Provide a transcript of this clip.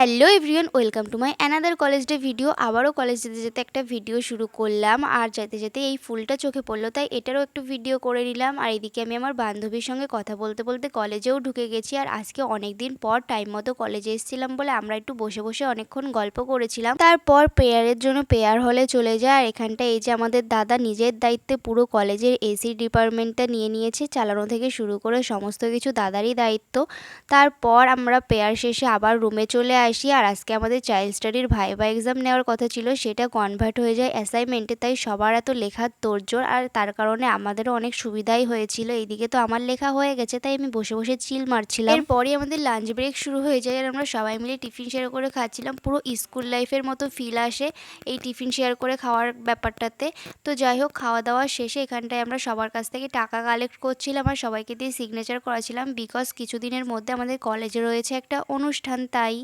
Hello everyone, welcome to my another college day video. আবারও college যেতে যেতে একটা ভিডিও শুরু করলাম, আর যেতে যেতে এই ফুলটা চোখে পড়লো, তাই এটারও একটু ভিডিও করে নিলাম। আর এদিকে আমি আমার বান্ধবীর সঙ্গে কথা বলতে বলতে কলেজেও ঢুকে গেছি। আর আজকে অনেক দিন পর টাইম মতো কলেজে এসেছিলাম বলে আমরা একটু বসে বসে অনেকক্ষণ গল্প করেছিলাম। তারপর প্রেয়ারের জন্য প্রেয়ার হলে চলে যায়। আর এখানটা এই যে আমাদের দাদা নিজের দায়িত্বে পুরো কলেজের এসি ডিপার্টমেন্টটা নিয়ে নিয়েছে, চালানো থেকে শুরু করে সমস্ত কিছু দাদারই দায়িত্ব। তারপর আমরা প্রেয়ার শেষে আবার রুমে চলে আসি। আর আজকে আমাদের চাইল্ড স্টাডির ভাইভা এক্সাম নেওয়ার কথা ছিল, সেটা কনভার্ট হয়ে যায় অ্যাসাইনমেন্টে। তাই সবার এত লেখার তোড়জোড়, আর তার কারণে আমাদেরও অনেক সুবিধাই হয়েছিল। এইদিকে তো আমার লেখা হয়ে গেছে, তাই আমি বসে বসে চিল মারছিলাম। এরপরই আমাদের লাঞ্চ ব্রেক শুরু হয়ে যায়, আর আমরা সবাই মিলে টিফিন শেয়ার করে খাচ্ছিলাম। পুরো স্কুল লাইফের মতো ফিল আসে এই টিফিন শেয়ার করে খাওয়ার ব্যাপারটাতে। তো যাই হোক, খাওয়া দাওয়া শেষে এখানটায় আমরা সবার কাছ থেকে টাকা কালেক্ট করছিলাম আর সবাইকে দিয়ে সিগনেচার করাছিলাম, বিকজ কিছুদিনের মধ্যে আমাদের কলেজে রয়েছে একটা অনুষ্ঠান, তাই।